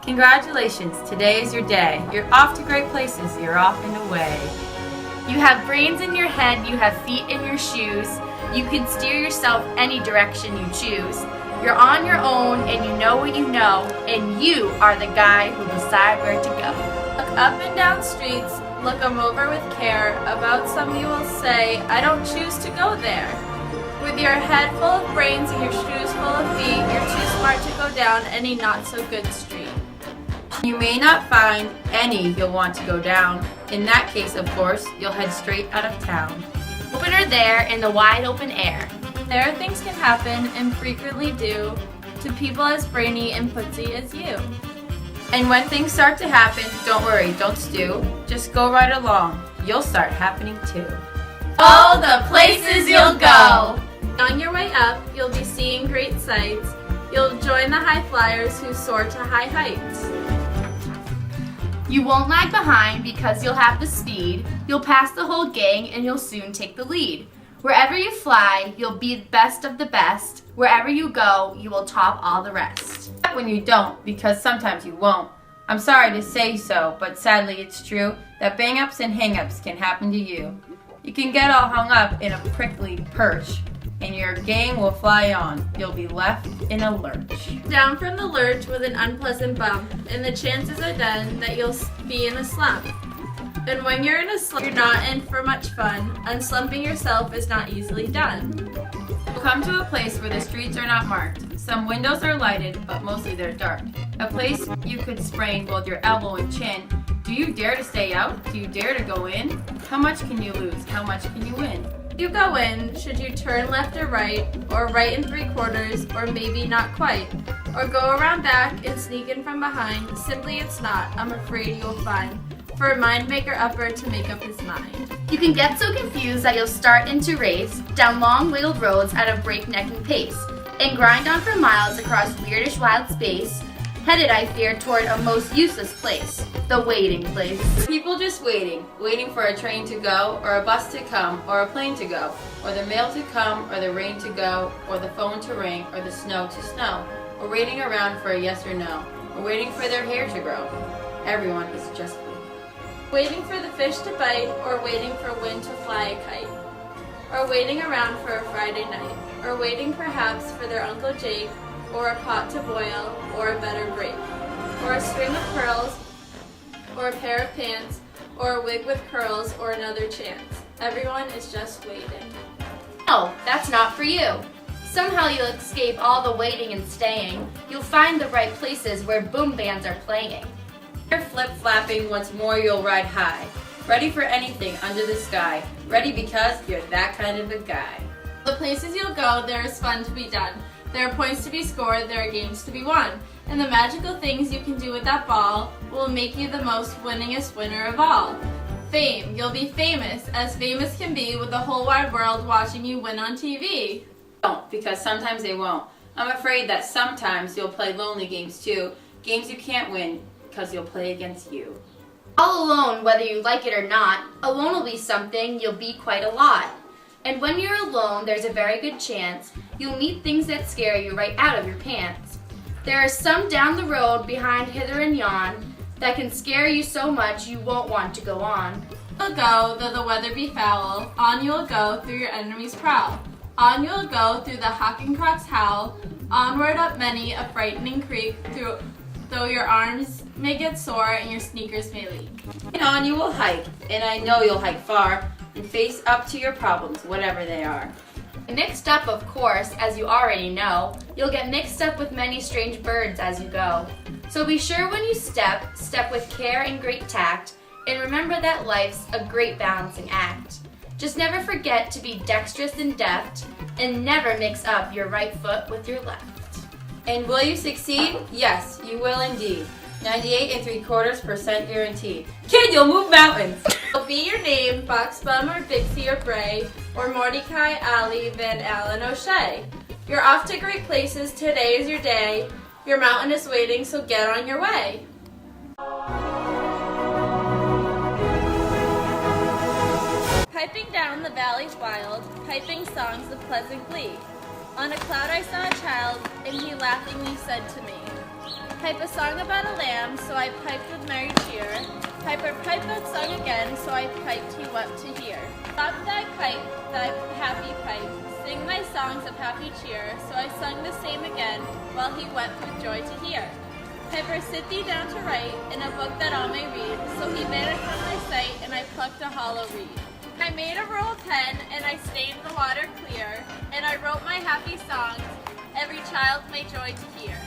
Congratulations, today is your day. You're off to great places, you're off and away. You have brains in your head, you have feet in your shoes. You can steer yourself any direction you choose. You're on your own and you know what you know, and you are the guy who'll decide where to go. Look up and down streets, look 'em over with care. About some you will say, I don't choose to go there. With your head full of brains and your shoes full of feet, you're too smart to go down any not so good street. You may not find any you'll want to go down. In that case, of course, you'll head straight out of town. Opener there in the wide open air. There things can happen, and frequently do, to people as brainy and putsy as you. And when things start to happen, don't worry, don't stew. Just go right along. You'll start happening too. All the places you'll go! On your way up, you'll be seeing great sights. You'll join the high flyers who soar to high heights. You won't lag behind because you'll have the speed. You'll pass the whole gang and you'll soon take the lead. Wherever you fly, you'll be the best of the best. Wherever you go, you will top all the rest. When you don't, because sometimes you won't. I'm sorry to say so, but sadly it's true that bang-ups and hang-ups can happen to you. You can get all hung up in a prickly perch, and your gang will fly on. You'll be left in a lurch. Down from the lurch with an unpleasant bump, and the chances are done that you'll be in a slump. And when you're in a slump, you're not in for much fun. Unslumping yourself is not easily done. You'll come to a place where the streets are not marked. Some windows are lighted, but mostly they're dark. A place you could sprain both your elbow and chin. Do you dare to stay out? Do you dare to go in? How much can you lose? How much can you win? You go in, should you turn left or right in 3/4, or maybe not quite, or go around back and sneak in from behind, simply it's not, I'm afraid you'll find, for a mind maker upper to make up his mind. You can get so confused that you'll start into race down long wiggled roads at a breaknecking pace, and grind on for miles across weirdish wild space, headed, I fear, toward a most useless place, the waiting place. People just waiting for a train to go, or a bus to come, or a plane to go, or the mail to come, or the rain to go, or the phone to ring, or the snow to snow, or waiting around for a yes or no, or waiting for their hair to grow. Everyone is just waiting. Waiting for the fish to bite, or waiting for wind to fly a kite, or waiting around for a Friday night, or waiting perhaps for their Uncle Jake, or a pot to boil, or a better break, or a string of pearls, or a pair of pants, or a wig with curls, or another chance. Everyone is just waiting. No, that's not for you. Somehow you'll escape all the waiting and staying. You'll find the right places where boom bands are playing. You're flip-flapping, once more you'll ride high. Ready for anything under the sky. Ready because you're that kind of a guy. The places you'll go, there is fun to be done. There are points to be scored, there are games to be won. And the magical things you can do with that ball will make you the most winningest winner of all. Fame, you'll be famous, as famous can be, with the whole wide world watching you win on TV. Don't, because sometimes they won't. I'm afraid that sometimes you'll play lonely games too. Games you can't win, because you'll play against you. All alone, whether you like it or not, alone will be something you'll be quite a lot. And when you're alone, there's a very good chance you'll meet things that scare you right out of your pants. There are some down the road behind hither and yon that can scare you so much you won't want to go on. You'll go, though the weather be foul, on you'll go through your enemy's prowl. On you'll go through the hawking croc's howl, onward up many a frightening creek, though your arms may get sore and your sneakers may leak. And on you will hike, and I know you'll hike far, and face up to your problems, whatever they are. Mixed up, of course, as you already know, you'll get mixed up with many strange birds as you go. So be sure when you step with care and great tact, and remember that life's a great balancing act. Just never forget to be dexterous and deft, and never mix up your right foot with your left. And will you succeed? Yes, you will indeed. 98 3/4% guaranteed. Kid, you'll move mountains! Will be your name, Box Bum or Bixie or Bray, or Mordecai, Ali, Van Allen, O'Shea. You're off to great places, today is your day. Your mountain is waiting, so get on your way. Piping down the valleys wild, piping songs of pleasant glee. On a cloud I saw a child, and he laughingly said to me, Pipe a song about a lamb, so I piped with merry cheer. Piper, pipe that song again, so I piped, he wept to hear. Stop thy pipe, thy happy pipe, sing my songs of happy cheer, so I sung the same again, while he wept with joy to hear. Piper, sit thee down to write, in a book that all may read, so he vanished from my sight, and I plucked a hollow reed. I made a roll pen, and I stained the water clear, and I wrote my happy songs, every child may joy to hear.